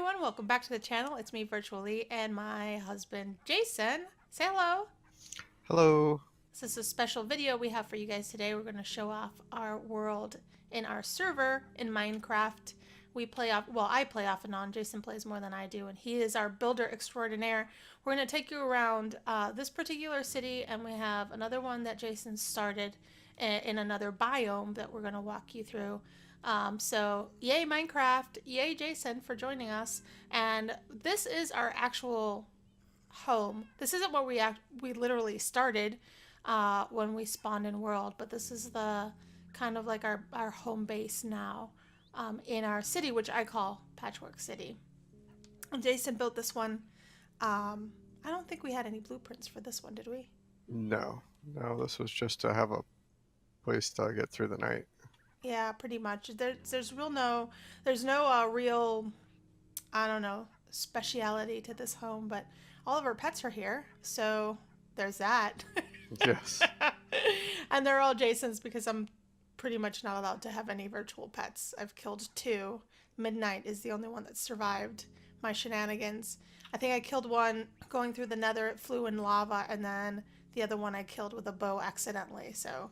everyone, welcome back to the channel. It's me, VirtuaLee, and my husband, Jason. Say hello. Hello. This is a special video we have for you guys today. We're going to show off our world in our server in Minecraft. We play off, well, I play off and on. Jason plays more than I do, and he is our builder extraordinaire. We're going to take you around this particular city, and we have another one that Jason started in another biome that we're going to walk you through. So yay Minecraft, yay Jason for joining us. And this is our actual home. This isn't where we literally started when we spawned in world, but this is the kind of like our home base now in our city, which I call Patchwork City. And Jason built this one. I don't think we had any blueprints for this one, did we? No, this was just to have a place to get through the night. Yeah, pretty much. There's no real, I don't know, speciality to this home, but all of our pets are here, so there's that. Yes. And they're all Jason's because I'm pretty much not allowed to have any virtual pets. I've killed two. Midnight is the only one that survived my shenanigans. I think I killed one going through the nether, it flew in lava, and then the other one I killed with a bow accidentally, so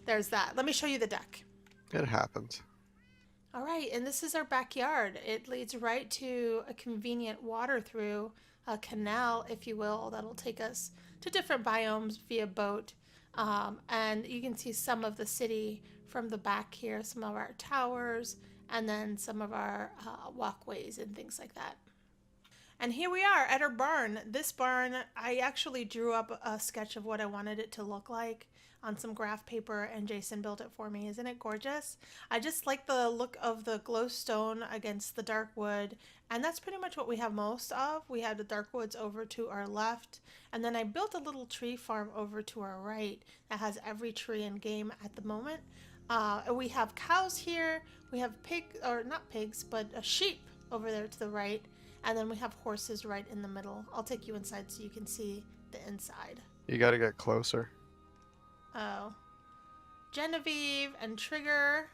there's that. Let me show you the deck. It happens. All right, and this is our backyard. It leads right to a convenient water through a canal, if you will, that'll take us to different biomes via boat. And you can see some of the city from the back here, some of our towers, and then some of our walkways and things like that. And here we are at our barn. This barn, I actually drew up a sketch of what I wanted it to look like on some graph paper, and Jason built it for me. Isn't it gorgeous? I just like the look of the glowstone against the dark wood, and that's pretty much what we have most of. We have the dark woods over to our left, and then I built a little tree farm over to our right that has every tree in game at the moment. We have cows here, we have not pigs, but a sheep over there to the right, and then we have horses right in the middle. I'll take you inside so you can see the inside. You got to get closer. Oh. Genevieve and Trigger.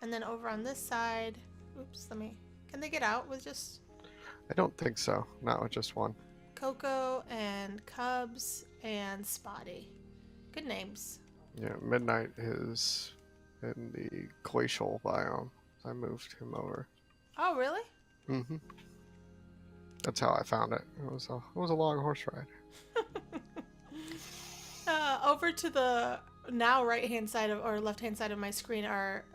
And then over on this side. Oops, can they get out with just... I don't think so. Not with just one. Coco and Cubs and Spotty. Good names. Yeah, Midnight is in the glacial biome. I moved him over. Oh, really? Mm-hmm. That's how I found it. It was a long horse ride. Over to the now right-hand side or left-hand side of my screen are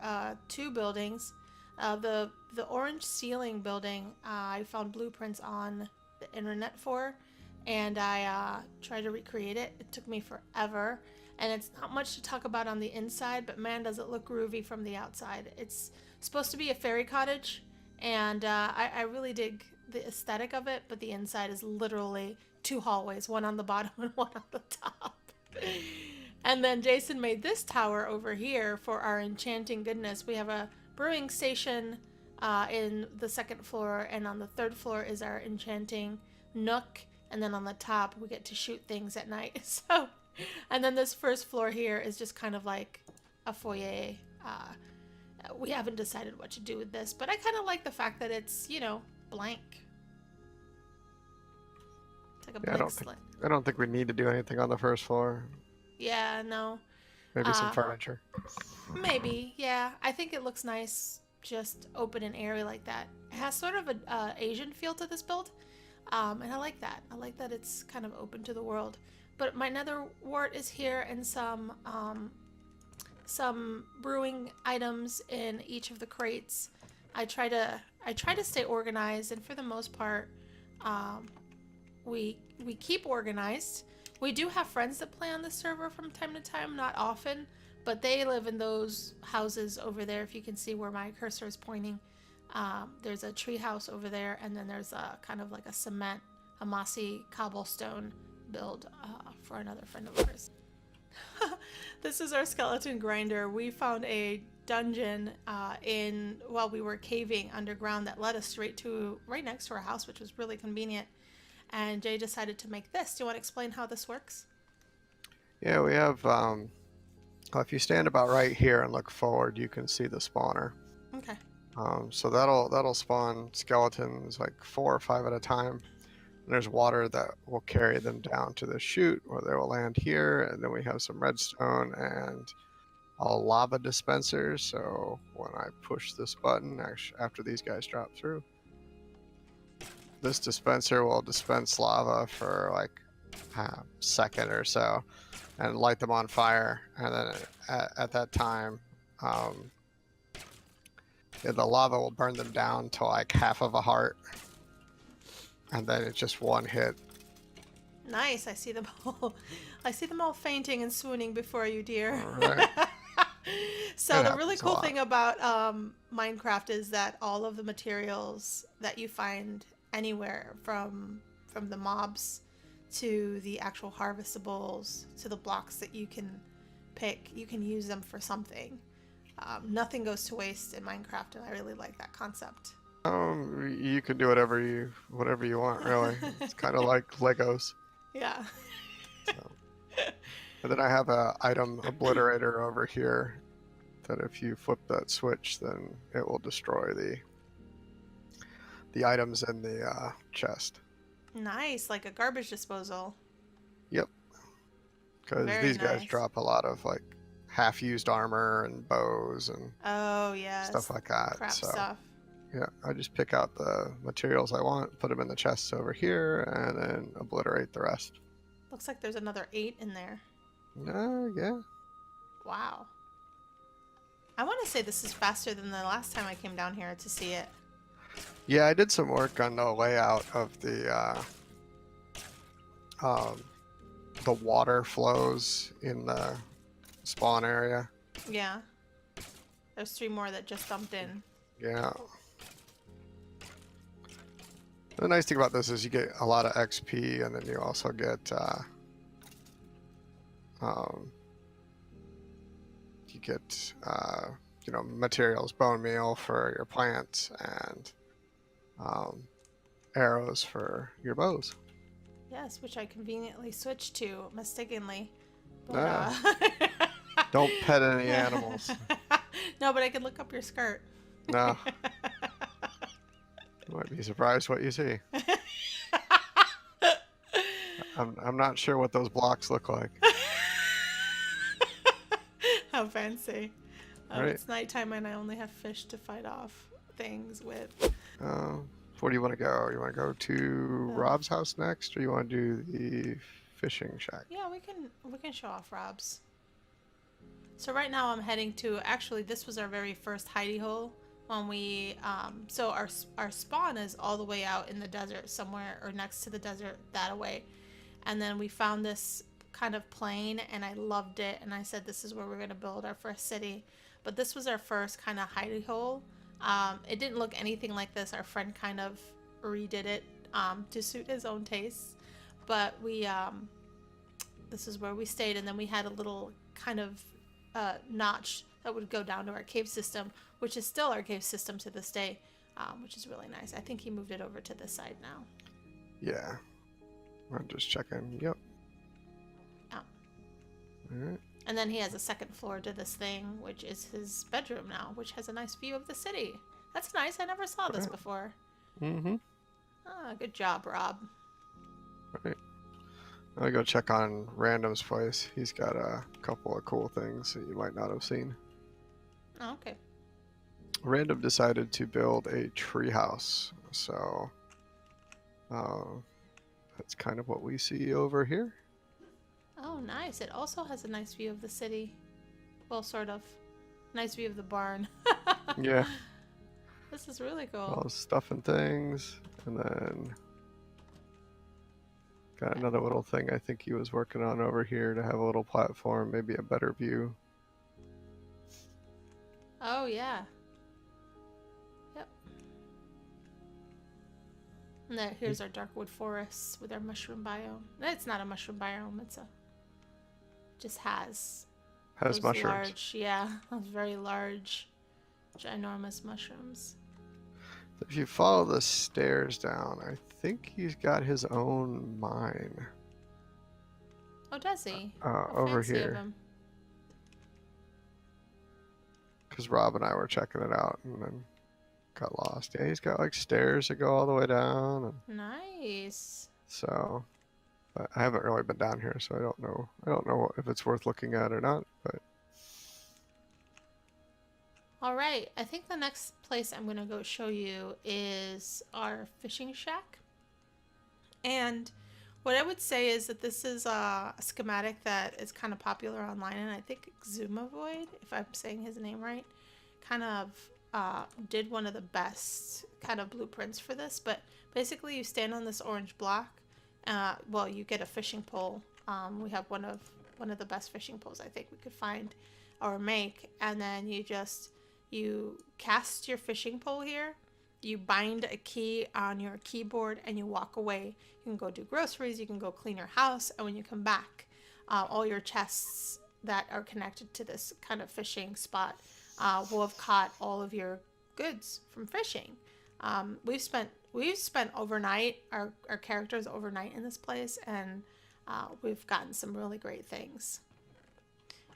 two buildings. The orange ceiling building I found blueprints on the internet for, and I tried to recreate it. It took me forever, and it's not much to talk about on the inside, but man, does it look groovy from the outside. It's supposed to be a fairy cottage, and I really dig the aesthetic of it, but the inside is literally two hallways, one on the bottom and one on the top. And then Jason made this tower over here for our enchanting goodness. We have a brewing station in the second floor, and on the third floor is our enchanting nook, and then on the top we get to shoot things at night. So, and then this first floor here is just kind of like a foyer. We haven't decided what to do with this, but I kind of like the fact that it's, you know, blank. It's like a blank slate. I don't think we need to do anything on the first floor. Yeah, no. Maybe some furniture. Maybe, yeah. I think it looks nice, just open and airy like that. It has sort of an Asian feel to this build, and I like that. I like that it's kind of open to the world. But my nether wart is here, and some brewing items in each of the crates. I try to stay organized, and for the most part, we keep organized. We do have friends that play on the server from time to time, not often, but they live in those houses over there. If you can see where my cursor is pointing, there's a tree house over there, and then there's a kind of like a mossy cobblestone build for another friend of ours. This is our skeleton grinder. We found a dungeon while we were caving underground that led us right next to our house, which was really convenient. And Jay decided to make this. Do you want to explain how this works? Yeah, we have, if you stand about right here and look forward, you can see the spawner. Okay. So that'll spawn skeletons like 4 or 5 at a time. And there's water that will carry them down to the chute, where they will land here. And then we have some redstone and a lava dispenser. So when I push this button, actually, after these guys drop through, this dispenser will dispense lava for like a second or so and light them on fire. And then at that time, the lava will burn them down to like half of a heart. And then it's just one hit. Nice. I see them all. I see them all fainting and swooning before you, dear. Right. So It the really happens a cool lot. thing about Minecraft is that all of the materials that you find anywhere, from the mobs to the actual harvestables to the blocks that you can pick, you can use them for something. Nothing goes to waste in Minecraft, and I really like that concept. You can do whatever you want, really. It's kind of like Legos. Yeah. So. And then I have a item obliterator over here that if you flip that switch, then it will destroy the items in the chest. Nice, like a garbage disposal. Yep. Because Very these guys nice. drop a lot of like half-used armor and bows and Oh, yes. stuff like that. Crap So stuff. yeah, I just pick out the materials I want, put them in the chests over here, and then obliterate the rest. Looks like there's another 8 in there. Yeah. Wow. I want to say this is faster than the last time I came down here to see it. Yeah, I did some work on the layout of the water flows in the spawn area. Yeah. There's 3 more that just dumped in. Yeah. The nice thing about this is you get a lot of XP, and then you also get materials, bone meal for your plants, and arrows for your bows. Yes, which I conveniently switched to mistakenly. But, Ah. Don't pet any animals. No, but I can look up your skirt. No. You might be surprised what you see. I'm not sure what those blocks look like. How fancy. Right. It's nighttime and I only have fish to fight off things with. Where do you want to go? You want to go to Rob's house next, or you want to do the fishing shack? Yeah, we can show off Rob's. So right now I'm heading to, actually this was our very first hidey hole when we so our spawn is all the way out in the desert somewhere, or next to the desert that away. And then we found this kind of plain and I loved it, and I said this is where we're going to build our first city. But this was our first kind of hidey hole. It didn't look anything like this. Our friend kind of redid it to suit his own tastes. But we this is where we stayed, and then we had a little kind of notch that would go down to our cave system, which is still our cave system to this day, which is really nice. I think he moved it over to this side now. Yeah. I'm just checking. Yep. Oh. Alright. And then he has a second floor to this thing, which is his bedroom now, which has a nice view of the city. That's nice. I never saw this before. Mm-hmm. Ah, good job, Rob. Right. I'll go check on Random's place. He's got a couple of cool things that you might not have seen. Oh, okay. Random decided to build a treehouse, so that's kind of what we see over here. Oh, nice. It also has a nice view of the city. Well, sort of. Nice view of the barn. Yeah. This is really cool. All the stuff and things, and then got another little thing I think he was working on over here to have a little platform, maybe a better view. Oh, yeah. Yep. And then here's our darkwood forests with our mushroom biome. It's not a mushroom biome, it's a... just has those mushrooms. Large, yeah, those very large, ginormous mushrooms. If you follow the stairs down, I think he's got his own mine. Oh, does he? Over here. Because Rob and I were checking it out, and then got lost. Yeah, he's got like stairs that go all the way down, and Nice. so. But I haven't really been down here, so I don't know. I don't know if it's worth looking at or not. But All right, I think the next place I'm gonna go show you is our fishing shack. And what I would say is that this is a schematic that is kind of popular online, and I think Xumavoid, if I'm saying his name right, kind of did one of the best kind of blueprints for this. But basically, you stand on this orange block. Well, you get a fishing pole. We have one of the best fishing poles I think we could find or make, and then you cast your fishing pole here. You bind a key on your keyboard and you walk away. You can go do groceries, you can go clean your house, and when you come back, all your chests that are connected to this kind of fishing spot will have caught all of your goods from fishing. We've spent overnight, our characters overnight in this place, and we've gotten some really great things.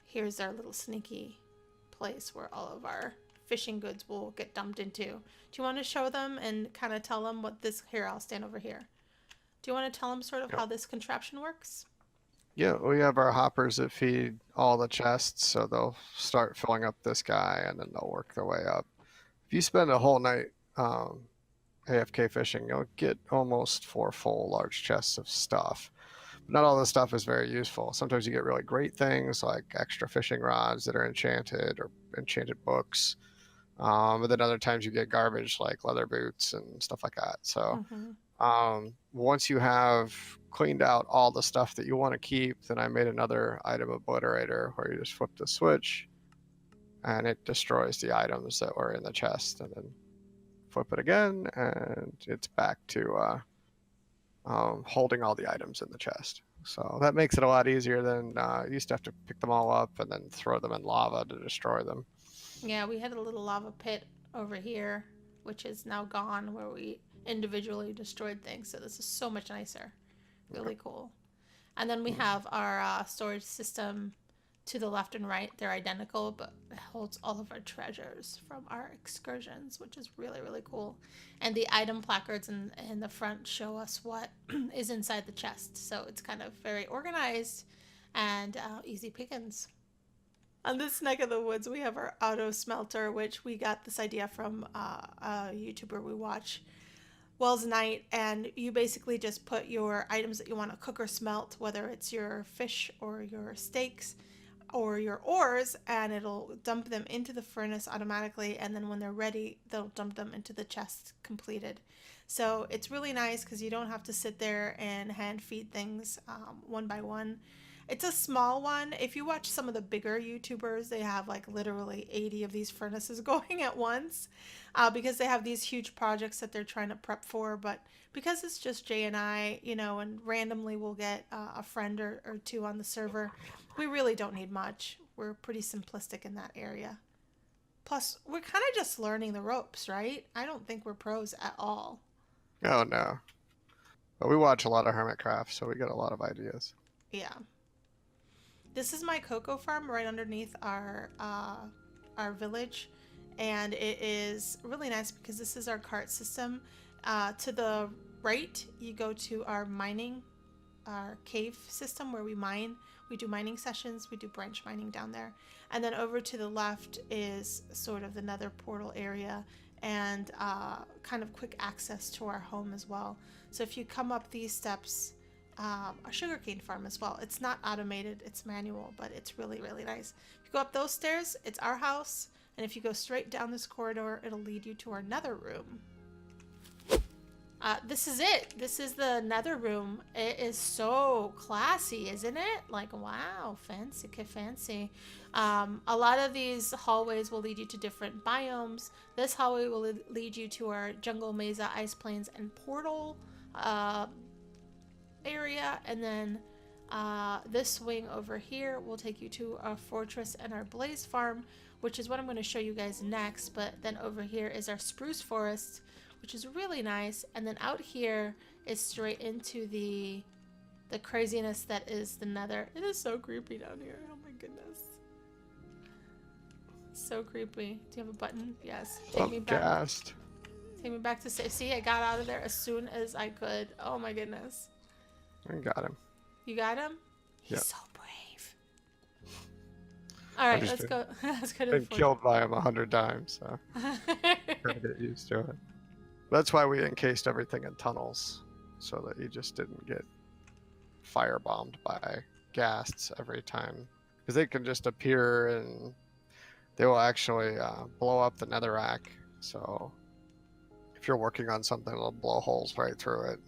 Here's our little sneaky place where all of our fishing goods will get dumped into. Do you want to show them and kind of tell them what this... Here, I'll stand over here. Do you want to tell them sort of how this contraption works? yeah, we have our hoppers that feed all the chests, so they'll start filling up this guy, and then they'll work their way up. If you spend a whole night AFK fishing, you'll get almost 4 full large chests of stuff. But not all the stuff is very useful. Sometimes you get really great things like extra fishing rods that are enchanted or enchanted books. But then other times you get garbage like leather boots and stuff like that. So once you have cleaned out all the stuff that you want to keep, then I made another item obliterator where you just flip the switch and it destroys the items that were in the chest, and then flip it again and it's back to holding all the items in the chest. So that makes it a lot easier than you used to have to pick them all up and then throw them in lava to destroy them. Yeah, we had a little lava pit over here, which is now gone, where we individually destroyed things. So this is so much nicer. Really cool. And then we have our storage system to the left and right. They're identical, but it holds all of our treasures from our excursions, which is really, really cool. And the item placards in the front show us what is inside the chest. So it's kind of very organized and easy pickings. On this neck of the woods, we have our auto smelter, which we got this idea from a YouTuber we watch, Wells Night, and you basically just put your items that you want to cook or smelt, whether it's your fish or your steaks or your ores, and it'll dump them into the furnace automatically, and then when they're ready, they'll dump them into the chest completed. So it's really nice because you don't have to sit there and hand feed things one by one. It's a small one. If you watch some of the bigger YouTubers, they have like literally 80 of these furnaces going at once because they have these huge projects that they're trying to prep for. But because it's just Jay and I, you know, and randomly we'll get a friend or two on the server, we really don't need much. We're pretty simplistic in that area. Plus, we're kind of just learning the ropes, right? I don't think we're pros at all. Oh, no. But we watch a lot of MineCraft, so we get a lot of ideas. Yeah. This is my cocoa farm right underneath our village, and it is really nice because this is our cart system. To the right, you go to our cave system where we mine. We do mining sessions. We do branch mining down there. And then over to the left is sort of the nether portal area and kind of quick access to our home as well. So if you come up these steps, a sugarcane farm as well. It's not automated, it's manual, but it's really, really nice. If you go up those stairs, it's our house, and if you go straight down this corridor, it'll lead you to our nether room. This is it. This is the nether room. It is so classy, isn't it? Like, wow, fancy, fancy. A lot of these hallways will lead you to different biomes. This hallway will lead you to our jungle, mesa, ice plains, and portal area, and then this wing over here will take you to our fortress and our blaze farm, which is what I'm going to show you guys next. But then over here is our spruce forest, which is really nice, and then out here is straight into the craziness that is the nether. It is so creepy down here. Oh my goodness, so creepy. Do you have a button? Yes. Take me back. Gassed. Take me back to safety. See, I got out of there as soon as I could. Oh my goodness. I got him. You got him? He's Yep. so brave. All right, let's go. Let's go to the Been killed by him 100 times, so gotta get used to it. That's why we encased everything in tunnels, so that you just didn't get firebombed by ghasts every time, because they can just appear and they will actually blow up the netherrack. So if you're working on something, it'll blow holes right through it.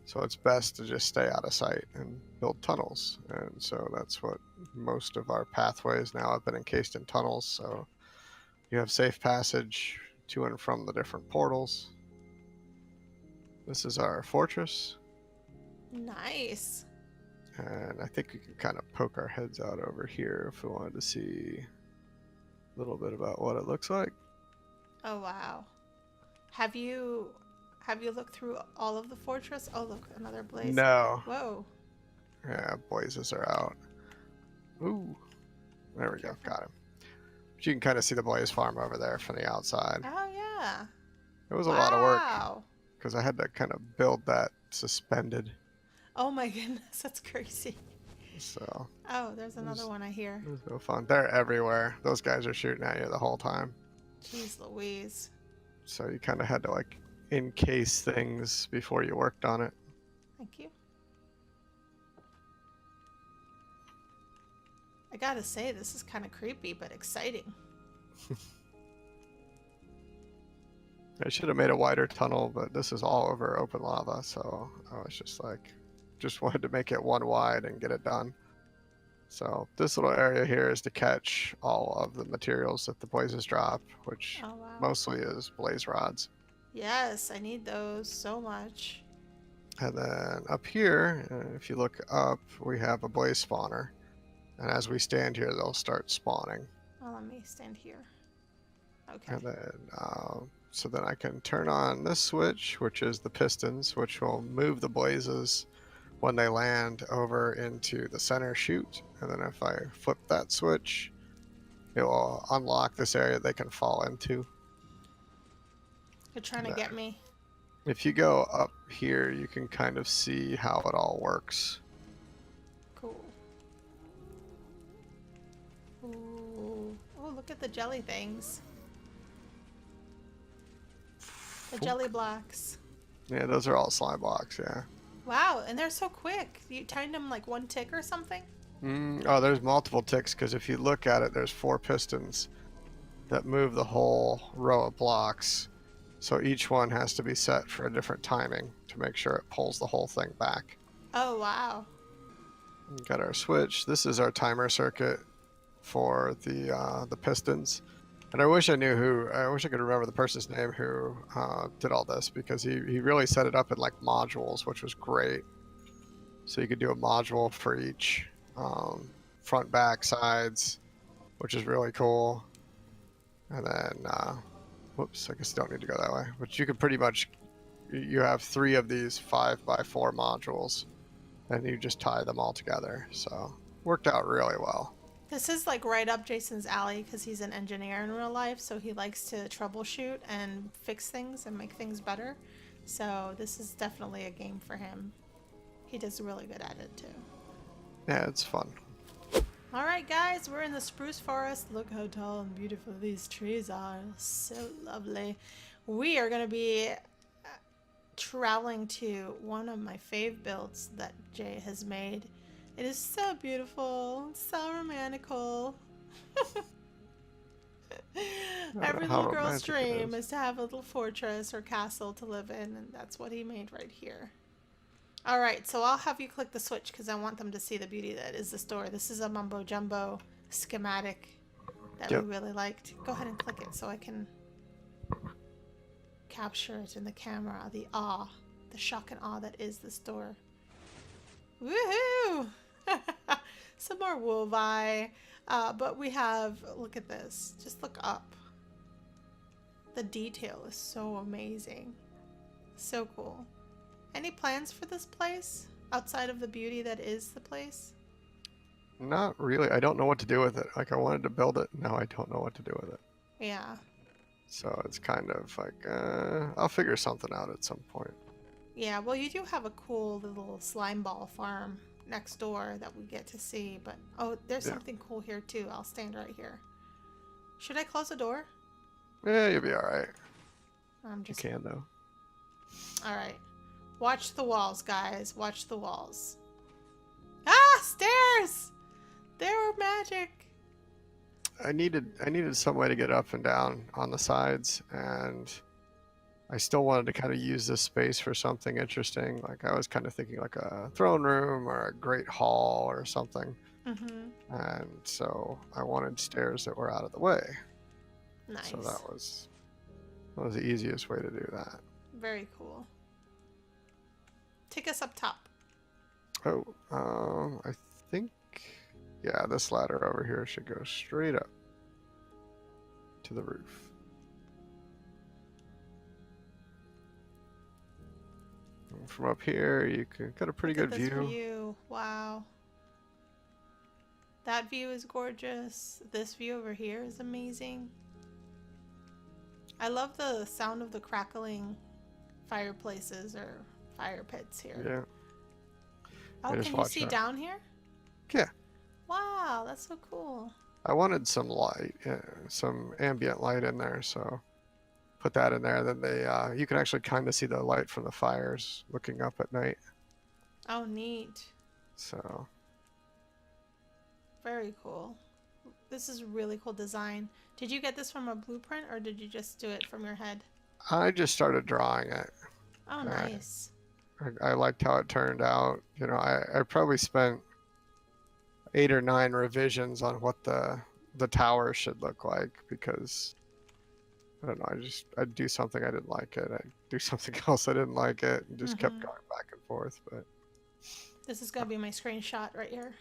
So it's best to just stay out of sight and build tunnels. And so that's what most of our pathways now have been encased in tunnels. So you have safe passage to and from the different portals. This is our fortress. Nice. And I think we can kind of poke our heads out over here if we wanted to see a little bit about what it looks like. Oh wow. Have you looked through all of the fortress? Oh look, another blaze. No. Whoa. Yeah, blazes are out. Ooh. There we go. Got him. But you can kind of see the blaze farm over there from the outside. Oh yeah. It was a lot of work Wow. because I had to kind of build that suspended. Oh my goodness, that's crazy. So Oh, there's another one I hear. it was no fun. They're everywhere. Those guys are shooting at you the whole time. Jeez Louise. So you kind of had to like encase things before you worked on it. Thank you. I gotta say, this is kind of creepy, but exciting. I should have made a wider tunnel, but this is all over open lava, so I was just wanted to make it one wide and get it done. So this little area here is to catch all of the materials that the blazes drop, which Oh wow. mostly is blaze rods. Yes, I need those so much. And then up here, if you look up, we have a blaze spawner. And as we stand here, they'll start spawning. Oh, let me stand here. Okay. And then, so then I can turn on this switch, which is the pistons, which will move the blazes when they land over into the center chute. And then if I flip that switch, it will unlock this area they can fall into. You're trying to get me. If you go up here, you can kind of see how it all works. Cool. Ooh. Oh, look at the jelly things. The jelly blocks. Yeah, those are all slime blocks, yeah. Wow, and they're so quick. You timed them like one tick or something? Oh, there's multiple ticks, because if you look at it, there's 4 pistons that move the whole row of blocks. So each one has to be set for a different timing to make sure it pulls the whole thing back. Oh, wow. We got our switch. This is our timer circuit for the pistons. And I wish I could remember the person's name who did all this, because he really set it up in like modules, which was great. So you could do a module for each front, back, sides, which is really cool. And then, whoops, I guess you don't need to go that way. But you could pretty much, you have 3 of these 5x4 modules, and you just tie them all together. So worked out really well. This is like right up Jason's alley because he's an engineer in real life, so he likes to troubleshoot and fix things and make things better. So this is definitely a game for him. He does really good at it too. Yeah, it's fun. All right, guys, we're in the spruce forest. Look how tall and beautiful these trees are. So lovely. We are going to be traveling to one of my fave builds that Jay has made. It is so beautiful, so romantical. Every little girl's dream is to have a little fortress or castle to live in, and that's what he made right here. All right, so I'll have you click the switch because I want them to see the beauty that is the store. This is a mumbo jumbo schematic that we really liked. Go ahead and click it so I can capture it in the camera. The awe, the shock and awe that is the store. Woohoo! Some more wolvi. But we have, look at this. Just look up. The detail is so amazing. So cool. Any plans for this place outside of the beauty that is the place? Not really. I don't know what to do with it. Like, I wanted to build it. Now I don't know what to do with it. Yeah. So it's kind of like, I'll figure something out at some point. Yeah, well, you do have a cool little slime ball farm next door that we get to see, but oh, there's Yeah. something cool here too. I'll stand right here. Should I close the door? Yeah, you'll be all right. I'm You just can though. all right. Watch the walls, guys. Watch the walls. Ah, stairs! They were magic. I needed some way to get up and down on the sides, and I still wanted to kind of use this space for something interesting. Like I was kind of thinking like a throne room or a great hall or something. Mm-hmm. And so I wanted stairs that were out of the way. Nice. So that was the easiest way to do that. Very cool. Take us up top. Oh, I think, yeah, this ladder over here should go straight up to the roof. And from up here, you can get a pretty Look good at this view. Wow. That view is gorgeous. This view over here is amazing. I love the sound of the crackling fireplaces or fire pits here. Yeah. Oh, I just can you watched see that. down here? Yeah. Wow, that's so cool. I wanted some light, some ambient light in there, so put that in there. Then you can actually kind of see the light from the fires looking up at night. Oh, neat. So Very cool. This is a really cool design. Did you get this from a blueprint or did you just do it from your head? I just started drawing it. Oh, nice. I liked how it turned out. You know, I probably spent 8 or 9 revisions on what the tower should look like, because I don't know, I'd do something I didn't like it, I'd do something else I didn't like it, and just kept going back and forth. But This is gonna be my screenshot right here.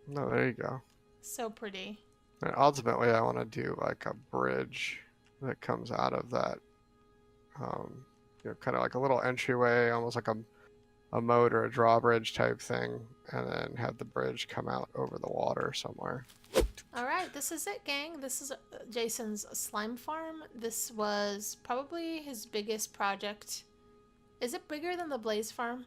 no, there you go. So pretty. And ultimately, I want to do like a bridge that comes out of that, you know, kind of like a little entryway, almost like a moat or a drawbridge type thing, and then have the bridge come out over the water somewhere. All right, this is it, gang. This is Jason's slime farm. This was probably his biggest project. Is it bigger than the Blaze farm?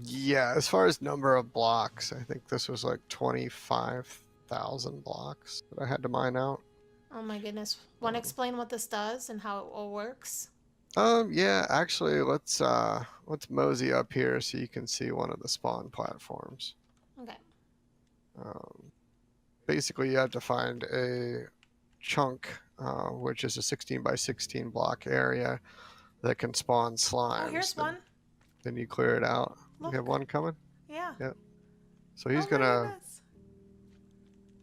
Yeah, as far as number of blocks, I think this was like 25,000 blocks that I had to mine out. Oh my goodness. Want to explain what this does and how it all works? Yeah, actually, let's mosey up here so you can see one of the spawn platforms. Okay. Basically, you have to find a chunk, which is a 16 by 16 block area that can spawn slimes. Oh, here's one. Then you clear it out. Look. You have one coming? Yeah. Yep. So he's Oh my gonna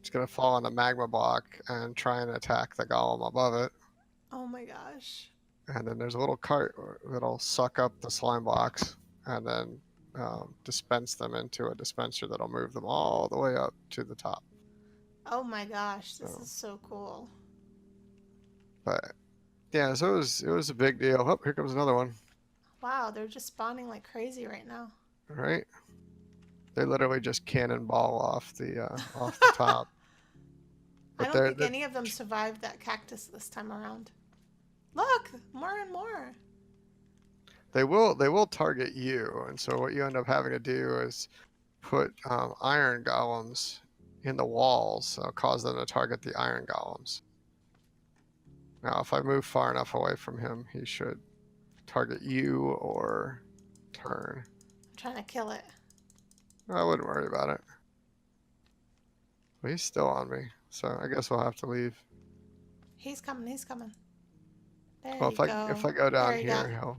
goodness. fall on the magma block and try and attack the golem above it. Oh my gosh. And then there's a little cart that'll suck up the slime blocks and then dispense them into a dispenser that'll move them all the way up to the top. Oh my gosh, this is so cool. But yeah, so it was a big deal. Oh, here comes another one. Wow, they're just spawning like crazy right now. All right, they literally just cannonball off the top. I don't think any of them survived that cactus this time around. Look, more and more. They will target you, and so what you end up having to do is put iron golems in the walls, so cause them to target the iron golems. Now, if I move far enough away from him, he should target you or turn. I'm trying to kill it. I wouldn't worry about it. But he's still on me, so I guess we'll have to leave. He's coming, he's coming. There Well, you go. if I go down There you here, go. he'll...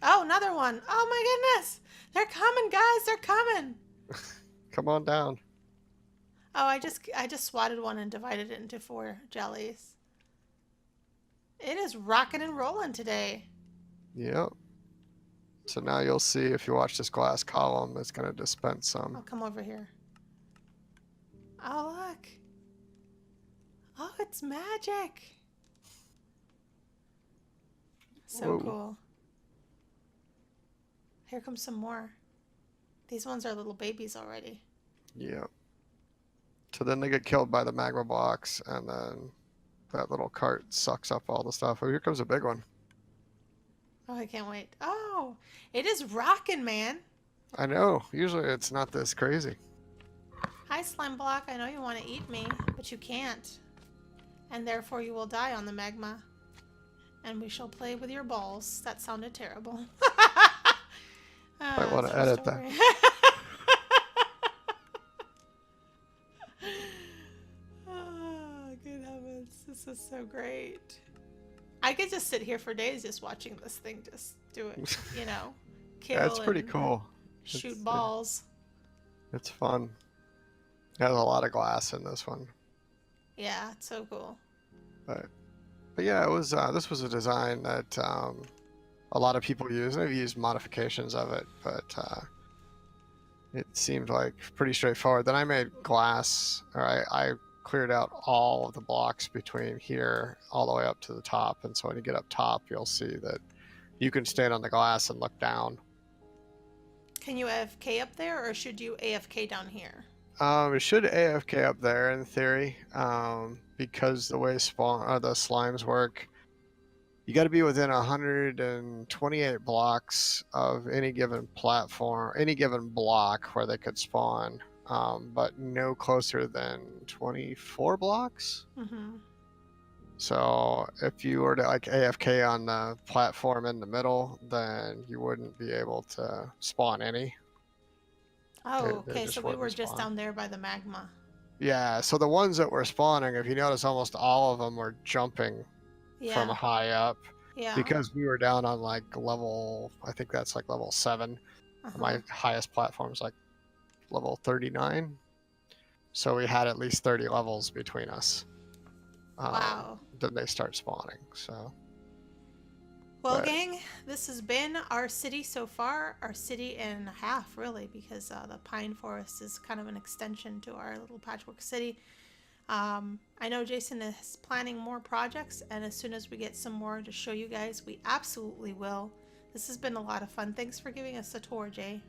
Oh, another one. Oh my goodness. They're coming, guys. They're coming. Come on down. Oh, I just swatted one and divided it into 4 jellies. It is rocking and rolling today. Yep. So now you'll see, if you watch this glass column, it's going to dispense some. I'll come over here. Oh, look. Oh, it's magic. So Whoa. cool. Here comes some more. These ones are little babies already. Yep. So then they get killed by the magma blocks, and then that little cart sucks up all the stuff. Oh, here comes a big one. Oh, I can't wait. Oh, it is rocking, man. I know. Usually it's not this crazy. Hi, Slime Block. I know you want to eat me, but you can't. And therefore you will die on the magma. And we shall play with your balls. That sounded terrible. Might want to edit that. Oh, good heavens. This is so great. I could just sit here for days just watching this thing just do it, you know. Kill Yeah, it's pretty and cool. Shoot balls. It's fun. There's a lot of glass in this one. Yeah, it's so cool. But yeah, it was. This was a design that a lot of people use. I've used modifications of it, but it seemed like pretty straightforward. Then I made glass, or I cleared out all of the blocks between here all the way up to the top. And so when you get up top, you'll see that you can stand on the glass and look down. Can you AFK up there, or should you AFK down here? It should AFK up there in theory, because the way the slimes work, you got to be within 128 blocks of any given platform, any given block where they could spawn, but no closer than 24 blocks. Mm-hmm. So if you were to like AFK on the platform in the middle, then you wouldn't be able to spawn any. Oh, They okay, just so we were wouldn't just spawn. down there by the magma. Yeah, so the ones that were spawning, if you notice, almost all of them were jumping from Yeah, high up. yeah. Because we were down on like level, I think that's like level 7. Uh-huh. My highest platform is like level 39. So we had at least 30 levels between us. Wow. Then they start spawning. So. Well, gang, this has been our city so far. Our city and a half, really, because the pine forest is kind of an extension to our little patchwork city. I know Jason is planning more projects, and as soon as we get some more to show you guys, we absolutely will. This has been a lot of fun. Thanks for giving us a tour, Jay.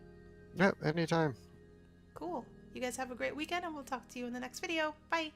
Yep, anytime. Cool. You guys have a great weekend, and we'll talk to you in the next video. Bye.